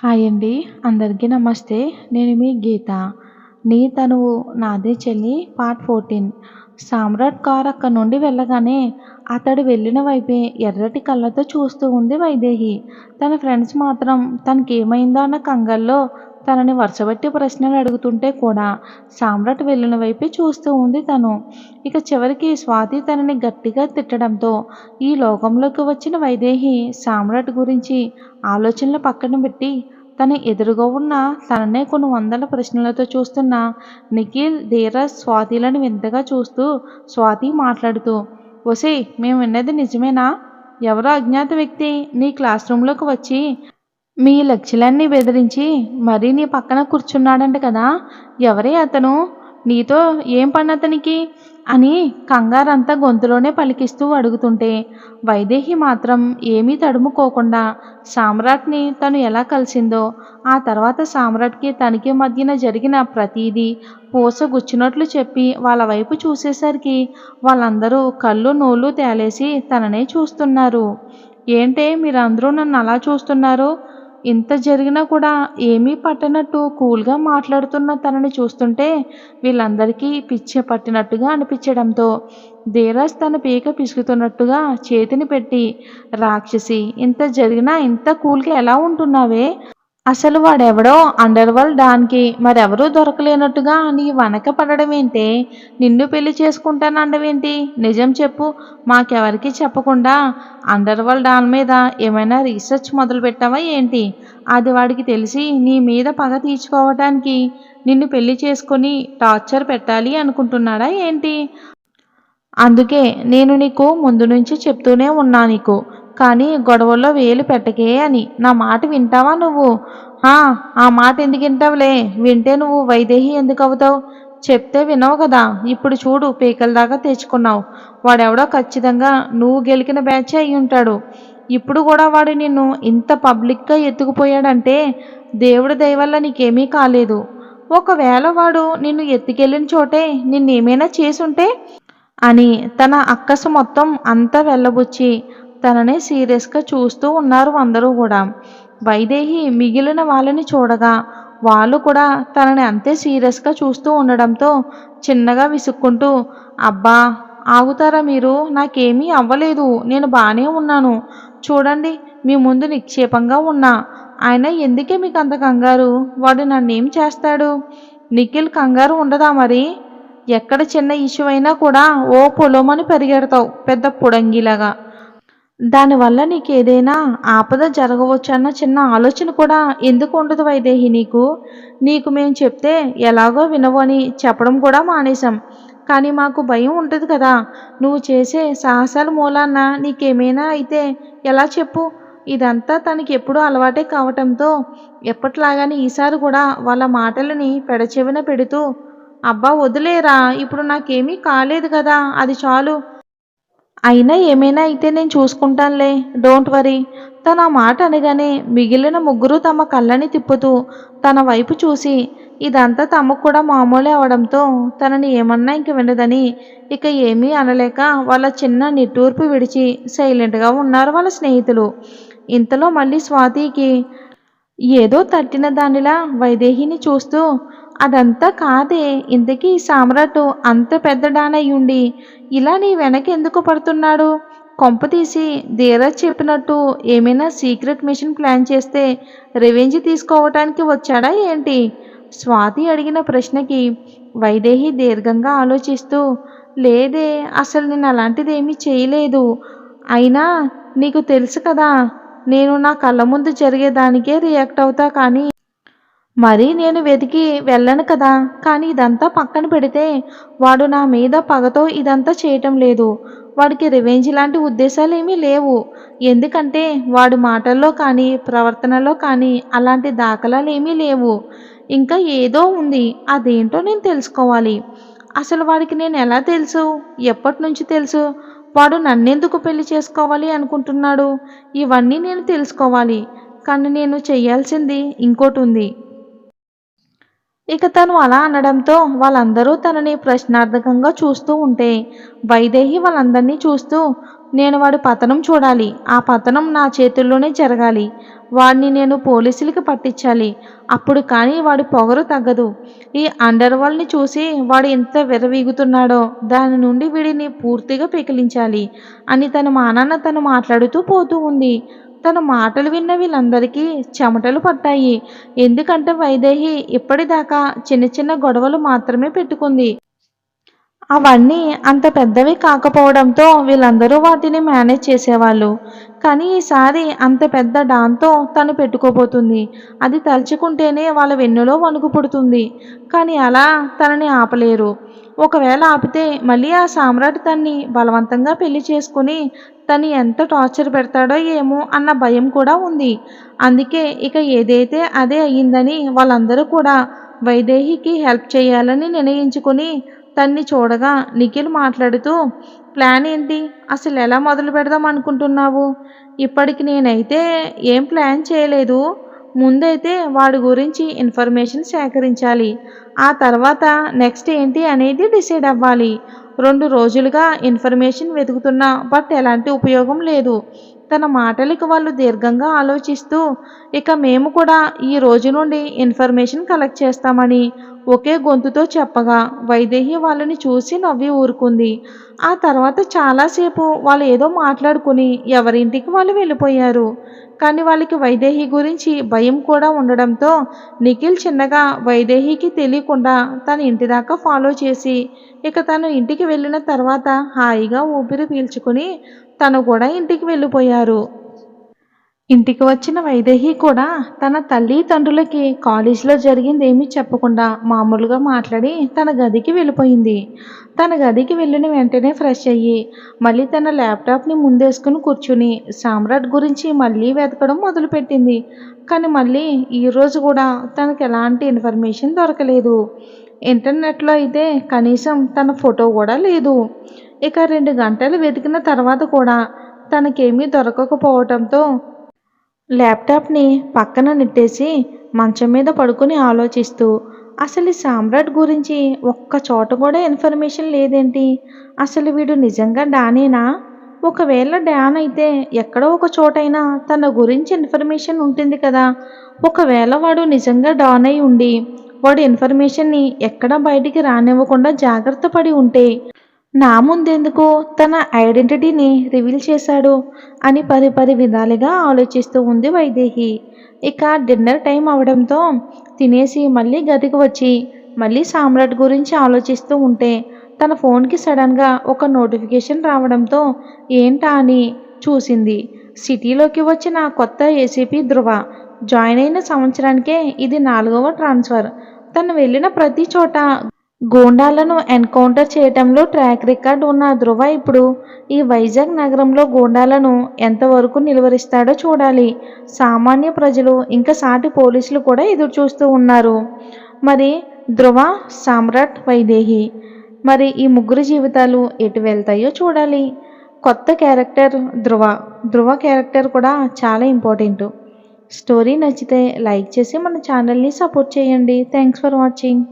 Hi అండి. అందరికీ నమస్తే. నేను మీ గీత. 'నీ తనువు నాదే చెల్లి' పార్ట్ 14. సామ్రాట్ కారు అక్కడి నుండి వెళ్ళగానే అతడు వెళ్ళిన వైపే ఎర్రటి కళ్ళతో చూస్తూ ఉంది వైదేహి. తన ఫ్రెండ్స్ మాత్రం తనకేమైందో అన్న కంగాల్లో తనని వరుసబెట్టి ప్రశ్నలు అడుగుతుంటే కూడా సామ్రాట్ వెళ్ళిన వైపే చూస్తూ ఉంది తను. ఇక చివరికి స్వాతి తనని గట్టిగా తిట్టడంతో ఈ లోకంలోకి వచ్చిన వైదేహి సామ్రాట్ గురించి ఆలోచనలు పక్కన పెట్టి తన ఎదురుగా ఉన్న తననే కొన్ని వందల ప్రశ్నలతో చూస్తున్న నిఖిల్, ధీరజ్, స్వాతిలను వింతగా చూస్తూ స్వాతి మాట్లాడుతూ, ఒసేయ్, మేము విన్నది నిజమేనా? ఎవరో అజ్ఞాత వ్యక్తి నీ క్లాస్ రూమ్లోకి వచ్చి మీ లెక్చర్లన్నీ బెదిరించి మరీ నీ పక్కన కూర్చున్నాడంట కదా? ఎవరే అతను? నీతో ఏం పనతనికి? అని కంగారంతా గొంతులోనే పలికిస్తూ అడుగుతుంటే వైదేహి మాత్రం ఏమీ తడుముకోకుండా సామ్రాట్ని తను ఎలా కలిసిందో, ఆ తర్వాత సామ్రాట్కి తనకి మధ్యన జరిగిన ప్రతీదీ పూసగుచ్చినట్లు చెప్పి వాళ్ళ వైపు చూసేసరికి వాళ్ళందరూ కళ్ళు నోళ్ళు తేలేసి తననే చూస్తున్నారు. ఏంటే మీరందరూ నన్ను అలా చూస్తున్నారు? ఇంత జరిగినా కూడా ఏమీ పట్టనట్టు కూల్గా మాట్లాడుతున్న తనని చూస్తుంటే వీళ్ళందరికీ పిచ్చి పట్టినట్టుగా అనిపించడంతో ధీరజ్ తన పీక పిసుకుతున్నట్టుగా చేతిని పెట్టి, రాక్షసి, ఇంత జరిగినా ఇంత కూల్గా ఎలా ఉంటున్నావే? అసలు వాడెవడో అండర్ వరల్డ్ డాన్కి మరెవరూ దొరకలేనట్టుగా నీ వనక పడడమేంటే? నిన్ను పెళ్లి చేసుకుంటానండవేంటి? నిజం చెప్పు. మాకెవరికి చెప్పకుండా అండర్ వరల్డ్ డాన్ మీద ఏమైనా రీసెర్చ్ మొదలు పెట్టావా ఏంటి? అది వాడికి తెలిసి నీ మీద పగ తీర్చుకోవటానికి నిన్ను పెళ్లి చేసుకొని టార్చర్ పెట్టాలి అనుకుంటున్నాడా ఏంటి? అందుకే నేను నీకు ముందు నుంచి చెప్తూనే ఉన్నా నీకు. కానీ గొడవల్లో వేలు పెట్టకే అని. నా మాట వింటావా నువ్వు? ఆ మాట ఎందుకు వింటావులే? వింటే నువ్వు వైదేహి ఎందుకు అవుతావు? చెప్తే వినవు కదా. ఇప్పుడు చూడు, పీకల దాకా తెచ్చుకున్నావు. వాడెవడో ఖచ్చితంగా నువ్వు గెలికిన బ్యాచే అయి ఉంటాడు. ఇప్పుడు కూడా వాడు నిన్ను ఇంత పబ్లిక్గా ఎత్తుకుపోయాడంటే దేవుడి దయ వల్ల నీకేమీ కాలేదు. ఒకవేళ వాడు నిన్ను ఎత్తుకెళ్ళిన చోటే నిన్నేమైనా చేసుంటే అని తన అక్కసు మొత్తం అంతా వెళ్ళబుచ్చి తననే సీరియస్గా చూస్తూ ఉన్నారు అందరూ కూడా. వైదేహి మిగిలిన వాళ్ళని చూడగా వాళ్ళు కూడా తనని అంతే సీరియస్గా చూస్తూ ఉండడంతో చిన్నగా విసుక్కుంటూ, అబ్బా, ఆగుతారా మీరు? నాకేమీ అవ్వలేదు, నేను బాగానే ఉన్నాను. చూడండి, మీ ముందు నిక్షేపంగా ఉన్నా. ఆయన ఎందుకే మీకు అంత కంగారు? వాడు నన్నేం చేస్తాడు? నిఖిల్ కంగారు ఉండదా మరి? ఎక్కడ చిన్న ఇష్యూ అయినా కూడా ఓ పొలమని పరిగెడతావు పెద్ద పుడంగిలాగా. దానివల్ల నీకేదైనా ఆపద జరగవచ్చన్న చిన్న ఆలోచన కూడా ఎందుకు ఉండదు వైదేహి నీకు? నీకు మేము చెప్తే ఎలాగో వినవు అని చెప్పడం కూడా మానేశాం. కానీ మాకు భయం ఉంటుంది కదా. నువ్వు చేసే సాహసాల మూలాన నీకేమైనా అయితే ఎలా చెప్పు? ఇదంతా తనకి ఎప్పుడూ అలవాటే కావటంతో ఎప్పట్లాగానే ఈసారి కూడా వాళ్ళ మాటలని పెడచెవిన పెడుతూ, అబ్బా వదిలేరా, ఇప్పుడు నాకేమీ కాలేదు కదా, అది చాలు. అయినా ఏమైనా అయితే నేను చూసుకుంటానులే, డోంట్ వరీ. తన ఆ మాట అనగానే మిగిలిన ముగ్గురు తమ కళ్ళని తిప్పుతూ తన వైపు చూసి ఇదంతా తమకు కూడా మామూలే అవడంతో తనని ఏమన్నా ఇంక వినదని ఇక ఏమీ అనలేక వాళ్ళ చిన్న నిట్టూర్పు విడిచి సైలెంట్గా ఉన్నారు వాళ్ళ స్నేహితులు. ఇంతలో మళ్ళీ స్వాతికి ఏదో తట్టిన దానిలా వైదేహిని చూస్తూ, అదంతా కాదే, ఇంతకీ సామ్రాట్ అంత పెద్ద డానయ్యుండి ఇలా నీ వెనక ఎందుకు పడుతున్నాడు? కొంపతీసి ధీరజ్ చెప్పినట్టు ఏమైనా సీక్రెట్ మిషన్ ప్లాన్ చేస్తే రివెంజ్ తీసుకోవటానికి వచ్చాడా ఏంటి? స్వాతి అడిగిన ప్రశ్నకి వైదేహి దీర్ఘంగా ఆలోచిస్తూ, లేదే, అసలు నేను అలాంటిది ఏమీ చేయలేదు. అయినా నీకు తెలుసు కదా, నేను నా కళ్ళ ముందు జరిగేదానికే రియాక్ట్ అవుతా కానీ మరీ నేను వెతికి వెళ్ళను కదా. కానీ ఇదంతా పక్కన పెడితే వాడు నా మీద పగతో ఇదంతా చేయటం లేదు. వాడికి రివెంజ్ లాంటి ఉద్దేశాలు ఏమీ లేవు. ఎందుకంటే వాడి మాటల్లో కానీ ప్రవర్తనలో కానీ అలాంటి దాఖలాలు ఏమీ లేవు. ఇంకా ఏదో ఉంది, అదేంటో నేను తెలుసుకోవాలి. అసలు వాడికి నేను ఎలా తెలుసు? ఎప్పటి నుంచి తెలుసు? వాడు నన్నెందుకు పెళ్లి చేసుకోవాలి అనుకుంటున్నాడు? ఇవన్నీ నేను తెలుసుకోవాలి. కానీ నేను చెయ్యాల్సింది ఇంకోటి ఉంది. ఇక తను అలా అనడంతో వాళ్ళందరూ తనని ప్రశ్నార్థకంగా చూస్తూ ఉంటే వైదేహి వాళ్ళందరినీ చూస్తూ, నేను వాడి పతనం చూడాలి. ఆ పతనం నా చేతుల్లోనే జరగాలి. వాడిని నేను పోలీసులకి పట్టించాలి. అప్పుడు కానీ వాడి పొగరు తగ్గదు. ఈ అండర్ వరల్డ్‌ని చూసి వాడు ఎంత విర్రవీగుతున్నాడో దాని నుండి వీడిని పూర్తిగా పెకిలించాలి అని తన మానాన తను మాట్లాడుతూ పోతూ ఉంది. తన మాటలు విన్న వీళ్ళందరికీ చెమటలు పట్టాయి. ఎందుకంటే వైదేహి ఇప్పటిదాకా చిన్న చిన్న గొడవలు మాత్రమే పెట్టుకుంది. అవన్నీ అంత పెద్దవి కాకపోవడంతో వీళ్ళందరూ వాటిని మేనేజ్ చేసేవాళ్ళు. కానీ ఈసారి అంత పెద్ద డాన్‌తో తను పెట్టుకోబోతుంది. అది తలుచుకుంటేనే వాళ్ళ వెన్నులో వణుకు పుడుతుంది. కానీ అలా తనని ఆపలేరు. ఒకవేళ ఆపితే మళ్ళీ ఆ సామ్రాట్ తన్ని బలవంతంగా పెళ్లి చేసుకొని తన్ని ఎంత టార్చర్ పెడతాడో ఏమో అన్న భయం కూడా ఉంది. అందుకే ఇక ఏదైతే అదే అయ్యిందని వాళ్ళందరూ కూడా వైదేహికి హెల్ప్ చేయాలని నిర్ణయించుకొని తన్ని చూడగా నిఖిల్ మాట్లాడుతూ, ప్లాన్ ఏంటి? అసలు ఎలా మొదలు పెడదాం అనుకుంటున్నావు? ఇప్పటికి నేనైతే ఏం ప్లాన్ చేయలేదు. ముందైతే వాడి గురించి ఇన్ఫర్మేషన్ సేకరించాలి. ఆ తర్వాత నెక్స్ట్ ఏంటి అనేది డిసైడ్ అవ్వాలి. 2 రోజులుగా ఇన్ఫర్మేషన్ వెతుకుతున్నా బట్ ఎలాంటి ఉపయోగం లేదు. తన మాటలకు వాళ్ళు దీర్ఘంగా ఆలోచిస్తూ, ఇక మేము కూడా ఈ రోజు నుండి ఇన్ఫర్మేషన్ కలెక్ట్ చేస్తామని ఒకే గొంతుతో చెప్పగా వైదేహి వాళ్ళని చూసి నవ్వి ఊరుకుంది. ఆ తర్వాత చాలాసేపు వాళ్ళు ఏదో మాట్లాడుకుని ఎవరింటికి వాళ్ళు వెళ్ళిపోయారు. కానీ వాళ్ళకి వైదేహి గురించి భయం కూడా ఉండడంతో నిఖిల్ చిన్నగా వైదేహికి తెలియకుండా తన ఇంటి దాకా ఫాలో చేసి ఇక తను ఇంటికి వెళ్ళిన తర్వాత హాయిగా ఊపిరి పీల్చుకుని తను కూడా ఇంటికి వెళ్ళిపోయారు. ఇంటికి వచ్చిన వైదేహి కూడా తన తల్లి తండ్రులకి కాలేజీలో జరిగిందేమీ చెప్పకుండా మామూలుగా మాట్లాడి తన గదికి వెళ్ళిపోయింది. తన గదికి వెళ్ళిన వెంటనే ఫ్రెష్ అయ్యి మళ్ళీ తన ల్యాప్టాప్ని ముందేసుకుని కూర్చుని సామ్రాట్ గురించి మళ్ళీ వెతకడం మొదలుపెట్టింది. కానీ మళ్ళీ ఈరోజు కూడా తనకు ఎలాంటి ఇన్ఫర్మేషన్ దొరకలేదు. ఇంటర్నెట్లో అయితే కనీసం తన ఫోటో కూడా లేదు. ఇక 2 గంటలు వెతికిన తర్వాత కూడా తనకేమీ దొరకకపోవటంతో ల్యాప్టాప్ని పక్కన నెట్టేసి మంచం మీద పడుకుని ఆలోచిస్తూ అసలు ఈ సామ్రాట్ గురించి ఒక్క చోట కూడా ఇన్ఫర్మేషన్ లేదేంటి? అసలు వీడు నిజంగా డానేనా? ఒకవేళ డాన్ అయితే ఎక్కడో ఒక చోటైనా తన గురించి ఇన్ఫర్మేషన్ ఉంటుంది కదా. ఒకవేళ వాడు నిజంగా డాన్ అయి ఉండి వాడు ఇన్ఫర్మేషన్ని ఎక్కడా బయటికి రానివ్వకుండా జాగ్రత్త పడి ఉంటే నా ముందెందుకు తన ఐడెంటిటీని రివీల్ చేశాడు అని పది విధాలుగా ఆలోచిస్తూ ఉంది వైదేహి. ఇక డిన్నర్ టైం అవడంతో తినేసి మళ్ళీ గదికి వచ్చి మళ్ళీ సామ్రాట్ గురించి ఆలోచిస్తూ ఉంటే తన ఫోన్కి సడన్గా ఒక నోటిఫికేషన్ రావడంతో ఏంటా అని చూసింది. సిటీలోకి వచ్చిన కొత్త ఏసీపీ ధృవ జాయిన్ అయిన సంవత్సరానికే ఇది 4వ ట్రాన్స్ఫర్. తను వెళ్ళిన ప్రతి చోట గూండాలను ఎన్కౌంటర్ చేయటంలో ట్రాక్ రికార్డ్ ఉన్న ధృవ ఇప్పుడు ఈ వైజాగ్ నగరంలో గూండాలను ఎంతవరకు నిలువరిస్తాడో చూడాలి. సామాన్య ప్రజలు ఇంకా సాటి పోలీసులు కూడా ఎదురు చూస్తూ ఉన్నారు. మరి ధృవ, సామ్రాట్, వైదేహి మరి ఈ ముగ్గురు జీవితాలు ఎటు వెళ్తాయో చూడాలి. కొత్త క్యారెక్టర్ ధృవ. ధృవ క్యారెక్టర్ కూడా చాలా ఇంపార్టెంట్. స్టోరీ నచ్చితే లైక్ చేసి మన ఛానల్ని సపోర్ట్ చేయండి. Thanks for watching.